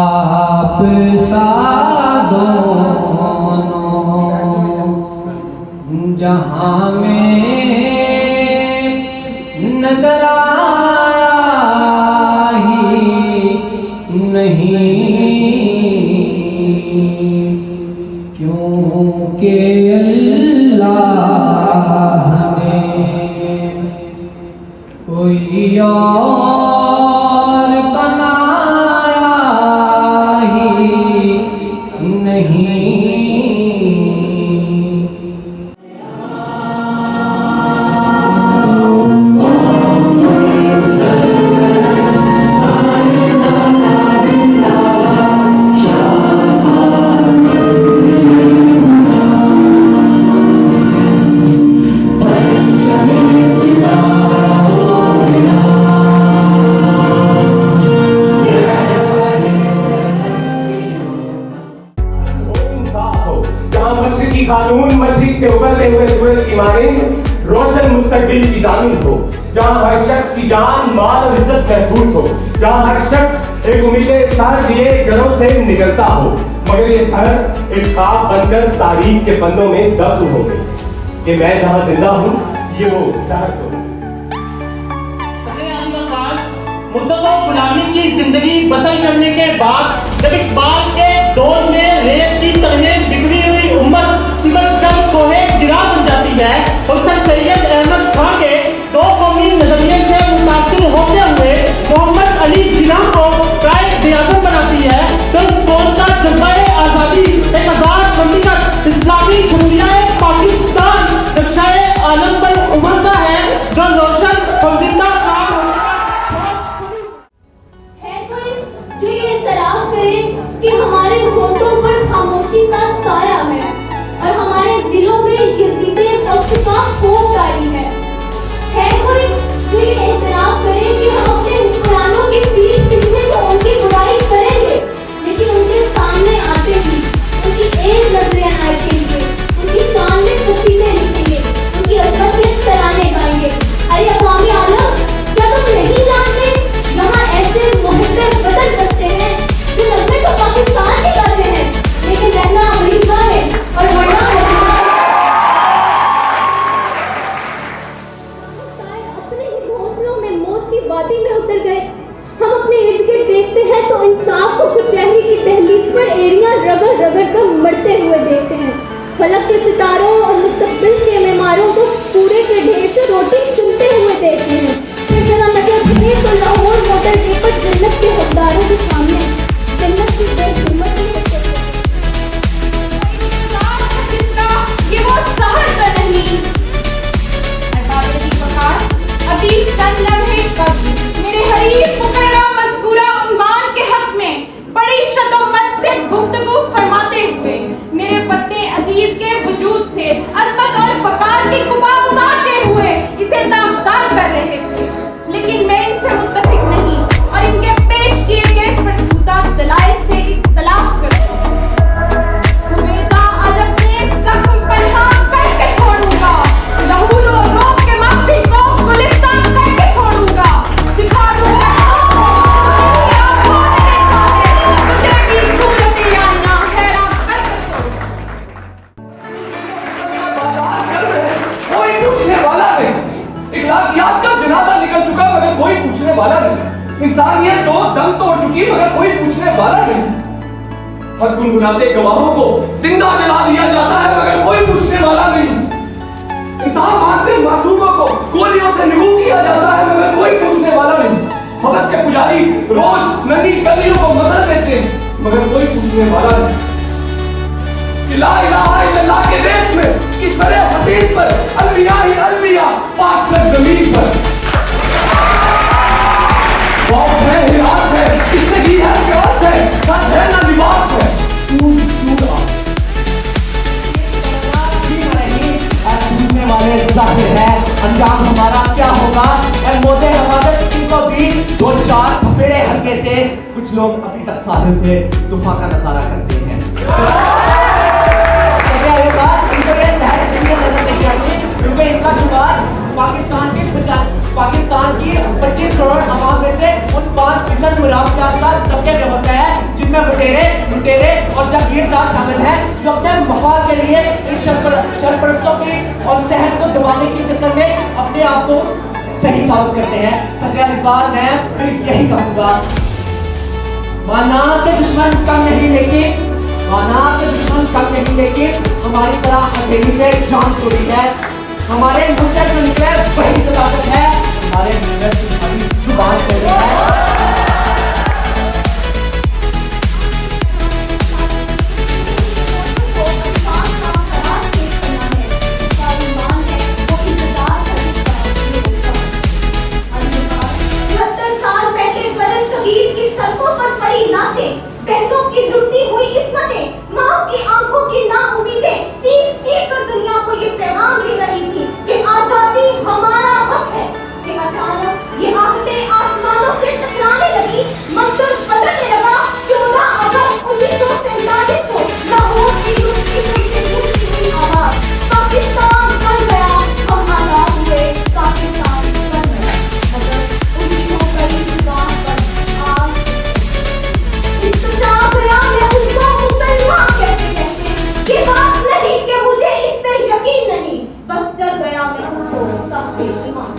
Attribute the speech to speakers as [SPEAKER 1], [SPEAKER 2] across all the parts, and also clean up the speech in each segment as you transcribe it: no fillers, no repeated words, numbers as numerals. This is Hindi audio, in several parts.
[SPEAKER 1] आप सा दोनों जहां में नजर आया ही नहीं, क्योंकि अल्लाह ने कोई और बनाया ही नहीं।
[SPEAKER 2] कानून मशरिक से उभरते हुए सूरज की मानिंद रोशन मुस्तकबिल की जामिन हो, जहाँ हर शख्स की जान माल और इज्जत महफूज हो, जहाँ हर शख्स एक उम्मीदें साथ लिए घरों से निकलता हो, मगर ये शहर एक ख्वाब बनकर तारीख के पन्नों में दफन हो गई कि मैं जहाँ जिंदा हूँ ये वो शहर तो
[SPEAKER 3] मुद्दतों गुलामी की जिंदगी बसर करने के बाद जब इकबाल के दौर में रेत की तरह बिगड़ी हुई उम्मत सिमट कर कोहे गिरा बन जाती है और सर सैयद अहमद खां के दो कौमी नजरिए से मुतासिर होते हुए मोहम्मद अली जिन्ना को प्राय दियागत बनाती है, तो इस कौम का जज्बा आजादी एक आजाद ममलिकत इस्लामी जमहूरिया पाकिस्तान रक्षाए आलम पर उभरता है, जो रोशन और जिंदा
[SPEAKER 4] कि हमारे होठों पर खामोशी का साया है और हमारे दिलों में यजीदे वक्त का खौफ तारी है कोई जो ये एतराफ करे कि हम अपने हुक्मरानों के पीठ पीछे तो उनकी बुराई करेंगे, लेकिन उनके सामने आते ही उनकी एक नजर अनायत करेंगे, उनकी शान में कसीदे लिखेंगे, उनकी अजमत के तराने गाएंगे। अरे अक़वामी आलम, क्या तुम नहीं जानते यहाँ ऐसे मुहब्बत बदल सकते हैं जो लगभग तो पाकिस्तान के करते हैं, लेकिन रहना अमेरिका है और मरना अपने ही घोंसलों में मौत की वादी में उतर गए। हम अपने इर्द गिर्द देखते हैं तो इंसाफ को कचहरी की दहलीज पर एड़ियां रगड़ रगड़ कर मरते हुए देखते हैं, फलक के सितारों और मुस्तकबिल के मेमारों को पूरे के ढेर से रोटी चुनते हुए देखते हैं। फिर जरा नजर गिरे तो लाहौर मोटर पर जन्नत के हकदारों के सामने जन्नत की बेहिम्मत की
[SPEAKER 5] ये वो शहर का नहीं अतीत तन लम्हे कब मेरे हरीफ मुकर्रम मज़कूरा उन्वान के हक में बड़ी शतोमत से गुफ्तगू फरमाते हुए मेरे पत्ते अजीज के वजूद से अज़मत और वक़ार की कुबा उतारते हुए इसे दागदार कर रहे थे, लेकिन मैं इनसे मुत्तफिक नहीं और इनके पेश किए गए फरसूदा दलाइल से इख्तिलाफ करती हूँ। हुवेदा अजब ने ज़ख्म पन्हा करके छोड़ूंगा, लहू रो रो के महफिल को गुलिस्तान करके छोड़ूंगा, दिखा दूंगा मुझे भी सूरत याना हैरान
[SPEAKER 6] कोई पूछने वाला नहीं, इखलाकियात का जनाजा निकल चुका मगर कोई पूछने वाला नहीं, इंसानियत तो दम तोड़ चुकी मगर कोई पूछने वाला नहीं, हर गुनगुनाते गवाहों को जिंदा जला दिया जाता है मगर कोई पूछने वाला नहीं, इंसान मारते मासूमों को गोलियों से निगू किया जाता है मगर कोई पूछने वाला नहीं, हवस के पुजारी रोज नन्ही गलियों को मसल देते हैं मगर कोई पूछने वाला नहीं, कि ला इलाहा इल्लल्लाह के देश में किस तरह हसीन पर अलविया ही अलविया पाक जमीन पर
[SPEAKER 2] कुछ लोग अभी तक साधन से तूफा का नजारा करते हैं। क्योंकि इनका शुमार पाकिस्तान की 25 करोड़ आवाम में से उन 5% मुनाफियात तबके में होता है, जिनमें लुटेरे और जागीरदार शामिल हैं, जो अपने मफाद के लिए इन सरपरस्तों की और शहर को दबाने के चक्कर में अपने आप को सही साबित करते हैं। सदर मैं यही कहूँगा, माना के दुश्मन कम नहीं लेकिन हमारी तरह हथेली पे जान छोड़ी है। हमारे मुंह से जो निकले वही सदाकत है, हमारे मुंह में तुम्हारी जुबान पे है।
[SPEAKER 4] बहनों की लुटती हुई किस्मतें, माँ की आंखों की नाउम्मीदें, चीख कर दुनिया को ये पैगाम दे रही थी कि आजादी हमारा हक है। कि अचानक ये आफतें आसमानों से टकराने लगी, मंजर बदलने लगा। 14 अगस्त 1947 को लाहौर की लुटती हुई आवाज, पाकिस्तान बन गया, हम आजाद हुए, पाकिस्तान बन गया। मगर उम्मीदों का इंतजार पर आज ये बात नहीं कि मुझे इस पे यकीन नहीं, बस डर गया मैं उसको सब बेईमान।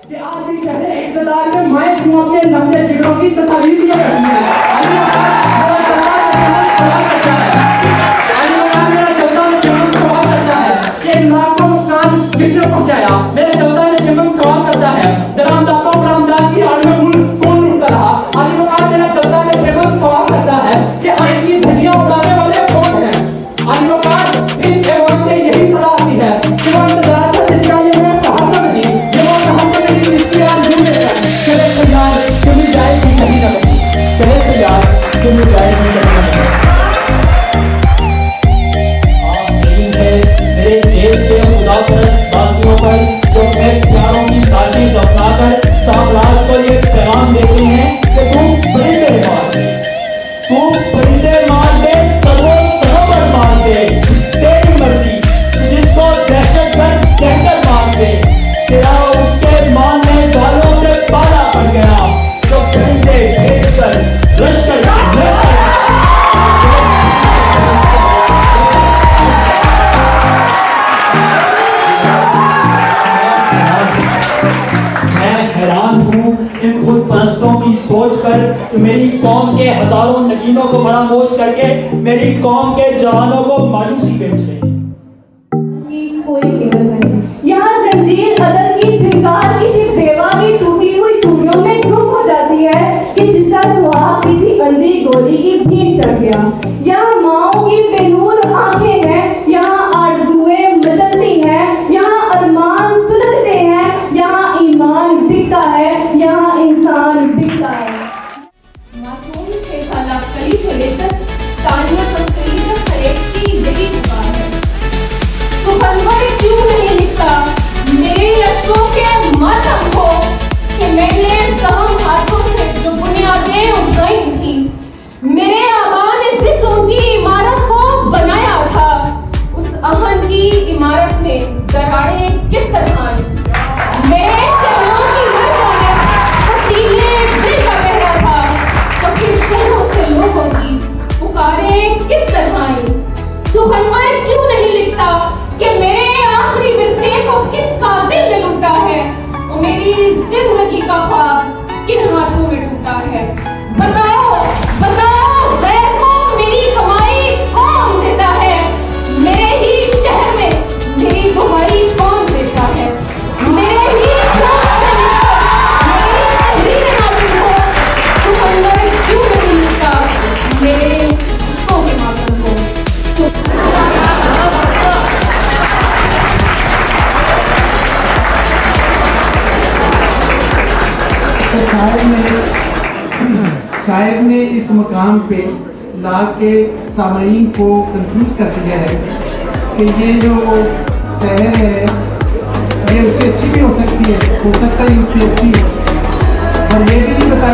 [SPEAKER 6] कि आज भी कहते हैं इक़्तिदार में माए क्यों अपने नफरे जिगरों की तस्वीर ये करती है। मेरे चौथा ने जन्म सवाल करता है, दरामदाता और बरामदात की आड़ में मुल्क कौन लूटता रहा। आज मुकाम मेरा चौथा ने जन्म सवाल करता है कि आइन की धज्जियां उड़ाने वाले कौन हैं। आज मुकाम इस एवान से यही सलाह आती है कि वो इंतजार कर जिसका ये मैं चाहता नहीं, ये वो चाहता नहीं जिसकी आरज़ू में है। चले तो यार तुम्हें जाएगी कहीं ना कहीं, चले तो यार तुम्हें जाएगी कहीं ना कहीं।
[SPEAKER 3] मेरे देश के मुदाफ़रत वासियों पर जो प्यारों की साजिश अपनाकर साम्राज्य को ये पैगाम देते हैं कि तू परिंदे मार दे, सरोवर मार दे, तेरी मर्जी, जिसको दहशत गर्द कहकर मार दे, तेरा उसके मारने वालों से पाला पड़ गया, जो परिंदे भेजकर लश्कर की सोच पर मेरी कौम के हजारों नगीनों को फरामोश करके मेरी कौम के जवानों को मायूसी बेच रहे हैं।
[SPEAKER 7] कोई केवल नहीं, यहाँ जंजीर अदल की झिंकार किसी बेवा की टूटी हुई चूड़ियों में गुम हो जाती है कि जिसका सुहाग किसी अंधी गोली की भीड़ चढ़ गया। यहाँ माओ की बेनूर आंखें हैं, यहाँ आरज़ुएं मचलती हैं, यहाँ अरमान सुलगते हैं, यहाँ ईमान दिखता है, यहाँ इंसान दिखता है।
[SPEAKER 5] मासूम 6 साल कली से लेकर तानिया तस्करी तक हरेक की यही पुकार है। तो हलवाई क्यों नहीं लिखता मेरे अश्कों के मातम को कि मैंने सहम हाथों से जो बुनियादें उगाई थी, मेरे आबा ने जिस ऊंची इमारत को बनाया था, उस अहन की इमारत में दरारें किस तरह आई। मेरे शहरों की मरज़ों में पसीने दिल का बह रहा था, तो फिर शहरों से लोगों की पुकारें किस तरह आई। तो हलवाई क्यों नहीं लिखता कि मेरे आखिरी विरसे को किसका दिल ने लूटा है और मेरी जिंदगी का ख्वाब किन हाथों में टूटा है। बताओ बताओ गैर को मेरी कमाई कौन देता है, मेरे ही शहर में मेरी दुहाई कौन देता है। मेरे ही तो हलवाई क्यों नहीं लिखता मेरे उसको के मातम को।
[SPEAKER 8] शायर ने इस मकाम पे ला के सामईन को कंफ्यूज कर दिया है कि ये जो शहर है ये उससे अच्छी भी हो सकती है, हो सकता है उससे अच्छी हो, और ये भी नहीं बताया